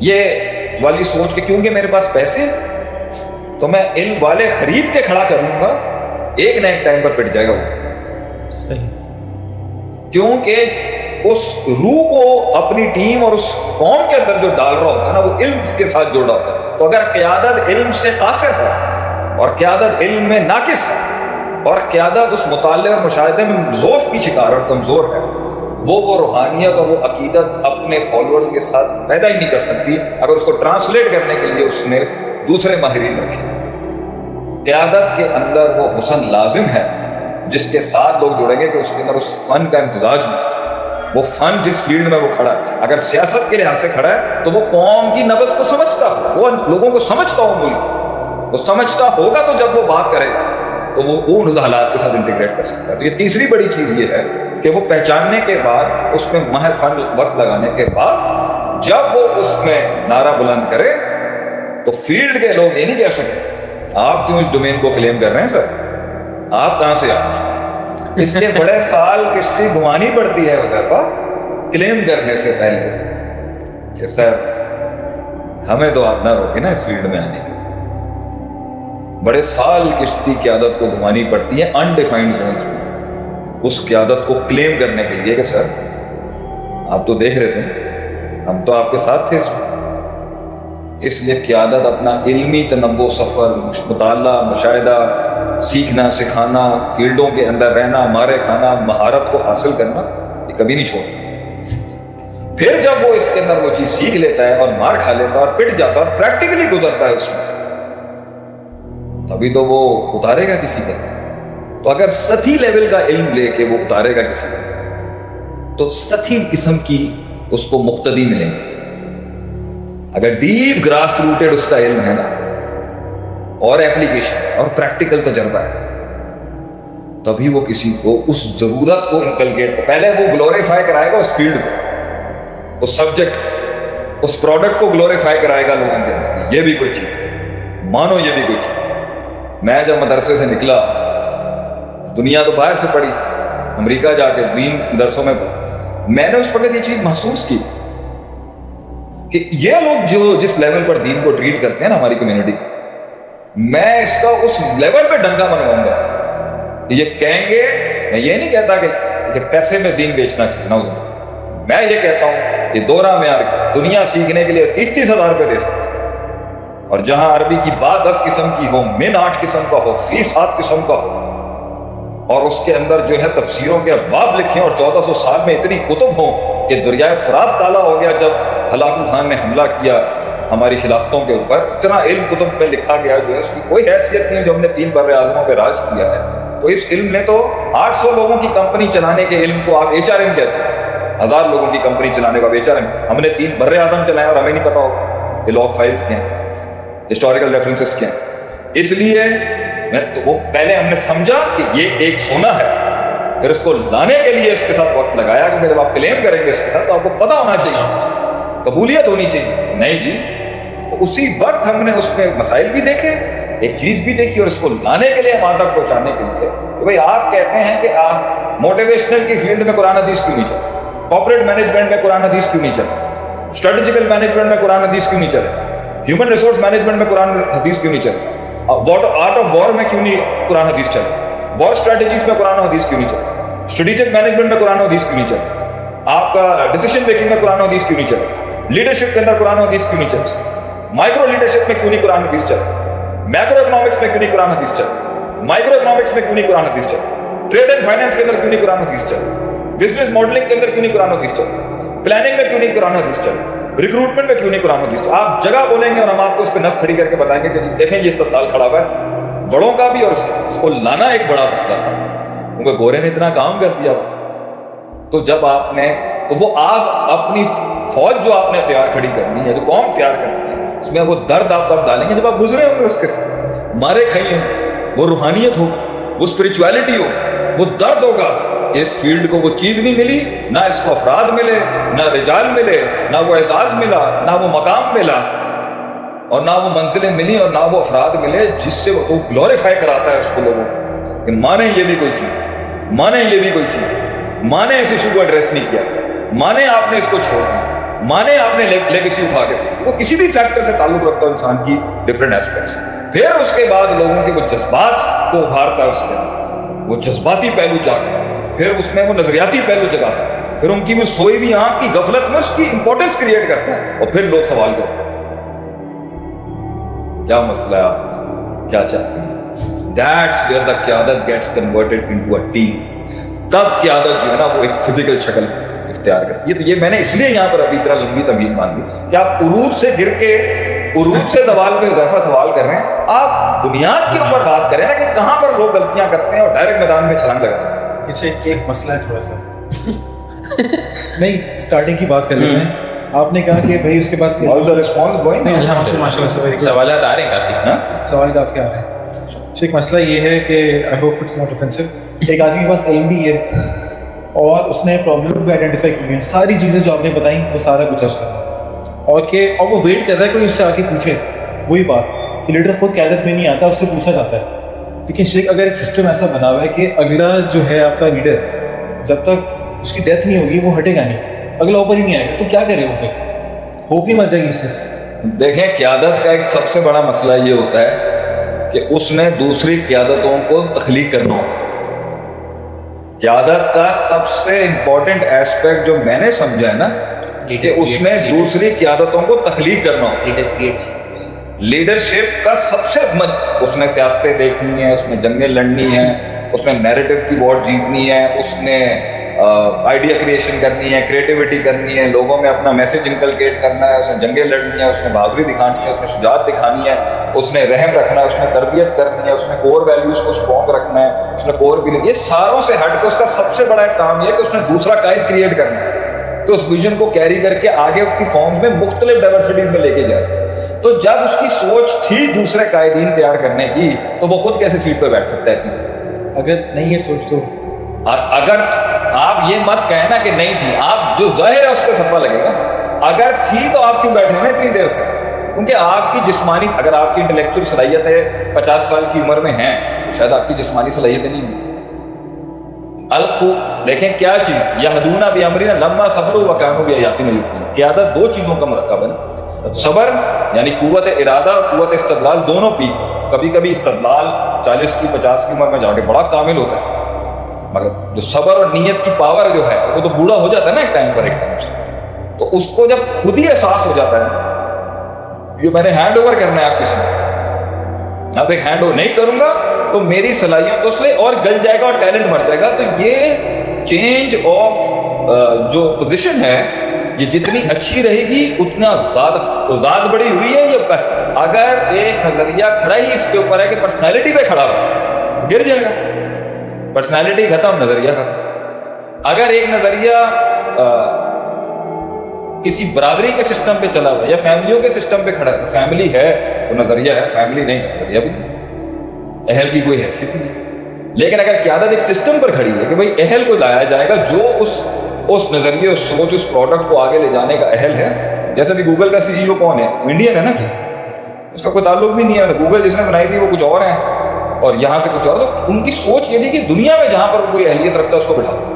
یہ والی سوچ کہ کیونکہ میرے پاس پیسے ہیں تو میں علم والے خرید کے کھڑا کر لوں گا، ایک نہ ایک ٹائم پر پٹ جائے گا وہ. صحیح. کیونکہ اس روح کو اپنی ٹیم اور اس قوم کے اندر جو ڈال رہا ہوتا ہے نا، وہ علم کے ساتھ جوڑا ہوتا ہے. تو اگر قیادت علم سے قاصر ہے اور قیادت علم میں ناقص ہے اور قیادت اس مطالعے اور مشاہدے میں ضعف کی شکار اور کمزور ہے، وہ روحانیت اور وہ عقیدت اپنے فالوورز کے ساتھ پیدا ہی نہیں کر سکتی اگر اس کو ٹرانسلیٹ کرنے کے لیے اس نے دوسرے ماہرین رکھے. قیادت کے اندر وہ حسن لازم ہے جس کے ساتھ لوگ جڑیں گے کہ اس کے اندر اس فن کا امتزاج میں، وہ فن جس فیلڈ میں وہ کھڑا ہے. اگر سیاست کے لحاظ سے کھڑا ہے تو وہ قوم کی نبض کو سمجھتا ہو، وہ لوگوں کو سمجھتا ہو، ملک وہ سمجھتا ہوگا تو جب وہ بات کرے گا تو وہ ان حالات کے ساتھ انٹیگریٹ کر سکتا ہے. تو یہ تیسری بڑی چیز یہ ہے کہ وہ پہچاننے کے بعد، اس میں محض فن وقت لگانے کے بعد جب وہ اس میں نعرہ بلند کرے تو فیلڈ کے لوگ یہ نہیں کہہ سکتے آپ کیوں اس ڈومین کو کلیم کر رہے ہیں سر، آپ کہاں سے آپ. اس لیے بڑے سال کشتی گھمانی پڑتی ہے حذیفہ کلیم کرنے سے پہلے کہ سر ہمیں تو آپ نہ روکے نا اس فیلڈ میں آنے کے. بڑے سال کشتی قیادت کو گھمانی پڑتی ہے انڈیفائنڈ زونز میں اس قیادت کو کلیم کرنے کے لیے کہ سر آپ تو دیکھ رہے تھے، ہم تو آپ کے ساتھ تھے اس میں. اس لیے قیادت اپنا علمی تنوع، سفر، مطالعہ، مشاہدہ، سیکھنا، سکھانا، فیلڈوں کے اندر رہنا، مارے کھانا، مہارت کو حاصل کرنا، یہ کبھی نہیں چھوڑتا. پھر جب وہ اس کے اندر وہ چیز سیکھ لیتا ہے اور مار کھا لیتا ہے اور پٹ جاتا ہے اور پریکٹیکلی گزرتا ہے اس میں سے، تبھی تو وہ اتارے گا کسی کا. تو اگر سطحی لیول کا علم لے کے وہ اتارے گا کسی کا تو سطحی قسم کی اس کو مقتدی ملیں گے. اگر ڈیپ گراس روٹڈ اس کا علم ہے نا اور ایپلیکیشن اور پریکٹیکل تجربہ ہے، تبھی وہ کسی کو اس ضرورت کو انکلکیٹ، پہلے وہ گلوریفائی کرائے گا اس فیلڈ کو، اس سبجیکٹ، اس پروڈکٹ کو گلوریفائی کرائے گا لوگوں کے اندر. یہ بھی کوئی چیز ہے، مانو یہ بھی کوئی چیز. میں جب مدرسے سے نکلا، دنیا تو باہر سے پڑھی، امریکہ جا کے دین درسوں میں پڑھا، میں نے اس وقت یہ چیز محسوس کی تھی کہ یہ لوگ جو جس لیول پر دین کو ٹریٹ کرتے ہیں نا ہماری کمیونٹی، میں اس کا اس لیول پہ ڈنگا منواؤں گا. یہ کہیں گے، میں یہ نہیں کہتا کہ پیسے میں دین بیچنا چاہیے، نعوذ باللہ. میں یہ کہتا ہوں کہ دورہ میں دنیا سیکھنے کے لیے 30-30 ہزار روپے دے سکتے، اور جہاں عربی کی بات 10 قسم کی ہو، من 8 قسم کا ہو، فی 7 قسم کا ہو، اور اس کے اندر جو ہے تفسیروں کے ابواب لکھیں اور 1400 سال میں اتنی کتب ہوں کہ دریائے فرات کالا ہو گیا جب ہلاکو خان نے حملہ کیا ہماری خلافتوں کے اوپر. اتنا علم کتب پہ لکھا گیا جو ہے اس کی کوئی حیثیت نہیں جو ہم نے 3 بر اعظموں پہ راج کیا ہے. تو اس علم نے تو 800 لوگوں کی کمپنی چلانے کے علم کو آپ HRM کہتے ہیں، 1000 لوگوں کی کمپنی چلانے کا HRM. ہم نے 3 بر اعظم چلائے اور ہمیں نہیں پتا ہوگا یہ لاگ فائلز کیا ہیں، ہسٹوریکل ریفرنسز کیا ہیں. اس لیے تو وہ پہلے ہم نے سمجھا کہ یہ ایک سونا ہے، پھر اس کو لانے کے لیے اس کے ساتھ وقت لگایا کہ جب آپ کلیم کریں گے اس کے ساتھ تو آپ کو پتا ہونا چاہیے، قبولیت ہونی چاہیے. نہیں جی، تو اسی وقت ہم نے اس میں مسائل بھی دیکھے، ایک چیز بھی دیکھی، اور اس کو لانے کے لیے وہاں تک پہنچانے کے لیے کہ بھئی آپ کہتے ہیں کہ آپ موٹیویشنل کی فیلڈ میں قرآن حدیث کیوں نہیں چلے، کارپوریٹ مینجمنٹ میں قرآن حدیث کیوں نہیں چلے، اسٹریٹجیکل مینجمنٹ میں قرآن حدیث کیوں نہیں چلے، ہیومن ریسورس مینجمنٹ میں قرآن حدیث کیوں نہیں چلے، آرٹ آف وار میں کیوں نہیں قرآن حدیث چلے، وار اسٹریٹجیز میں قرآن حدیث کیوں نہیں چلے، اسٹریٹجک مینجمنٹ میں قرآن حدیث کیوں نہیں چلے، آپ کا ڈیسیشن میکنگ میں قرآن حدیث کیوں نہیں چلے، لیڈرشپ کے اندر قرآن حدیث کیوں نہیں چلے، مائکرو لیڈرشپ میں کیوں نہیں قرآن حدیث چلے، میکرو اکنامکس میں کیوں نہیں قرآن حدیث چلے، مائکرو اکنامکس میں کیوں نہیں قرآن حدیث چلے، ٹریڈ اینڈ فائنانس کے اندر کیوں نہیں قرآن حدیث چلے، بزنس ماڈلنگ کے اندر کیوں نہیں قرآن حدیث چلے، پلاننگ میں کیوں نہیں قرآن حدیث چلے، ریکروٹمنٹ میں کیوں نہیں قرآن حدیث چلے. آپ جگہ بولیں گے اور ہم آپ کو اس پہ نس کھڑی کر کے بتائیں گے کہ دیکھیں یہ استدلال کھڑا ہوا ہے، بڑوں کا بھی اور اس کو لانا ایک بڑا مسئلہ تھا کیونکہ گورے نے اتنا کام کر دیا. تو جب آپ نے تو وہ آپ اپنی فوج جو آپ نے تیار کھڑی کرنی ہے، جو قوم تیار کرنی ہے، اس میں وہ درد آپ تب ڈالیں گے جب آپ گزرے ہوں گے اس کے ساتھ، مارے کھائیں گے، وہ روحانیت ہوگی، وہ اسپرچویلٹی ہوگی، وہ درد ہوگا. اس فیلڈ کو وہ چیز نہیں ملی، نہ اس کو افراد ملے، نہ رجال ملے، نہ وہ اعزاز ملا، نہ وہ مقام ملا، اور نہ وہ منزلیں ملی اور نہ وہ افراد ملے جس سے وہ تو گلوریفائی کراتا ہے اس کو لوگوں کو کہ مانے یہ بھی کوئی چیز ہے، مانے یہ بھی کوئی چیز ہے، مانے اس ایشو کو ایڈریس نہیں کیا، مانے آپ نے اس کو چھوڑ دیا، مانے آپ نے لیگیسی اٹھا کے وہ کسی بھی فیکٹر سے تعلق رکھتا ہے انسان کی ڈفرینٹ ایسپیکٹس. پھر اس کے بعد لوگوں کے وہ جذبات کو ابھارتا ہے اس کے اندر, وہ جذباتی پہلو جاگتا ہے, پھر اس میں وہ نظریاتی پہلو جگاتا ہے, پھر ان کی وہ سوئی ہوئی آنکھ کی غفلت میں اس کی امپورٹنس کریٹ کرتا ہے, اور پھر لوگ سوال کرتے ہیں کیا مسئلہ ہے آپ کا, کیا چاہتے ہیں. That's where the قیادت gets converted into a team. تب قیادت جو ہے نا وہ ایک فزیکل شکل اختیار کرتی ہے. تو یہ میں نے اس لیے یہاں پر ابھی اتنا لمبی تمہید مان دی کہ آپ عروج سے گر کے عروج سے دوال پہ اضافہ سوال کر رہے ہیں, آپ بنیاد کے اوپر بات کریں نا کہ کہاں پر لوگ غلطیاں کرتے ہیں اور ڈائریکٹ میدان میں چھلانگ لگا رہے ہیں. پیچھے ایک مسئلہ ہے تھوڑا سا نہیں اسٹارٹنگ کی بات کر لیتے ہیں. آپ نے کہا کہ بھائی اس کے پاس سوالات آ رہے ہیں کافی, سوال کافی آ رہے ہیں. ایک مسئلہ یہ ہے کہ I hope it's not offensive, ایک آدمی کے پاس علم بھی ہے اور اس نے پرابلم بھی آئیڈینٹیفائی کی ہیں, ساری چیزیں جو آپ نے بتائیں وہ سارا کچھ ہے اس کا, اور وہ ویٹ کر رہا ہے کوئی اس سے آ کے پوچھے وہی بات کہ لیڈر خود قیادت میں نہیں آتا, اس سے پوچھا جاتا ہے. لیکن شیخ اگر ایک سسٹم ایسا بنا ہوا ہے کہ اگلا جو ہے آپ کا لیڈر جب تک اس کی ڈیتھ نہیں ہوگی وہ ہٹے گا نہیں, اگلا اوپر ہی نہیں آئے گا, تو کیا کرے وہ پھر ہوپ نہیں مر جائے گی اس سے. دیکھیں قیادت کا ایک سب سے بڑا مسئلہ یہ ہوتا ہے کہ اس نے دوسری قیادتوں کو تخلیق کرنا ہوتا ہے. قیادت کا سب سے امپورٹنٹ ایسپیکٹ جو میں نے سمجھا ہے نا کہ اس نے دوسری قیادتوں کو تخلیق کرنا ہوتا ہے. لیڈرشپ کا سب سے اس نے سیاستیں دیکھنی ہیں, اس نے جنگیں لڑنی ہیں, اس نے نیریٹو کی ووٹ جیتنی ہے, اس نے آئیڈیا کریشن کرنی ہے, کریٹیوٹی کرنی ہے, لوگوں میں اپنا میسج انکلکیٹ کرنا ہے, اس نے جنگیں لڑنی ہے, اس نے بہادری دکھانی ہے, اس نے شجاعت دکھانی ہے, اس نے رحم رکھنا ہے, اس نے تربیت کرنی ہے, اس نے کور ویلیوز کو اسٹرانگ رکھنا ہے, اس نے کور بھی. یہ ساروں سے ہٹ کے اس کا سب سے بڑا ایک کام یہ ہے کہ اس نے دوسرا قائد کریٹ کرنا ہے کہ اس ویژن کو کیری کر کے آگے اس کی فارمز میں مختلف ڈائیورسٹیز میں لے کے جائے. تو جب اس کی سوچ تھی دوسرے قائدین تیار کرنے کی تو وہ خود کیسے سیٹ پہ بیٹھ سکتا ہے اتنی؟ اگر نہیں یہ سوچ تو اگر آپ یہ مت کہیں نا کہ نہیں تھی, آپ جو ظاہر ہے اس پہ فتویٰ لگے گا. اگر تھی تو آپ کیوں بیٹھے ہوئے اتنی دیر سے؟ کیونکہ آپ کی جسمانی, اگر آپ کی انٹلیکچوئل صلاحیتیں 50 سال کی عمر میں ہیں تو شاید آپ کی جسمانی صلاحیتیں نہیں ہوں گی. الخو دیکھیں کیا چیز یہدون بامرنا لما صبروا وکانوا بآیاتنا یوقنون. قیادت دو چیزوں کا مرکب ہے نا, صبر یعنی قوت ارادہ اور قوت استدلال دونوں پی. کبھی کبھی استدلال 40 کی 50 کی عمر میں جا کے بڑا کامل ہوتا ہے, مگر جو صبر اور نیت کی پاور جو ہے وہ تو بوڑھا ہو جاتا ہے نا ایک ٹائم سے. تو اس کو جب خود ہی احساس ہو جاتا ہے یہ میں نے ہینڈ اوور کرنا ہے آپ کسی کو, اب ایک ہینڈ اوور نہیں کروں گا تو میری صلاحیتوں سے اور گل جائے گا اور ٹیلنٹ مر جائے گا. تو یہ چینج آف جو پوزیشن ہے یہ جتنی اچھی رہے گی اتنا زیادہ تو ذات بڑی ہوئی ہے. یہ اگر ایک نظریہ کھڑا ہی اس کے اوپر ہے کہ پرسنالٹی پہ کھڑا ہو گر جائے گا, پرسنالٹی ختم نظریہ ختم. اگر ایک نظریہ کسی برادری کے سسٹم پہ چلا ہوا یا فیملیوں کے سسٹم پہ کھڑا ہے, فیملی ہے تو نظریہ ہے, فیملی نہیں نظریہ بھی نہیں, اہل کی کوئی حیثیت ہی نہیں. لیکن اگر قیادت ایک سسٹم پر کھڑی ہے کہ بھائی اہل کو لایا جائے گا جو اس نظریے, اس سوچ, اس پروڈکٹ کو آگے لے جانے کا اہل ہے. جیسے بھی گوگل کا CEO کون ہے, انڈین ہے نا, اس کا کوئی تعلق بھی نہیں ہے. گوگل جس نے بنائی تھی وہ کچھ اور ہے اور یہاں سے کچھ اور. تو ان کی سوچ یہ تھی کہ دنیا میں جہاں پر کوئی اہلیت رکھتا ہے اس کو بٹھا دو.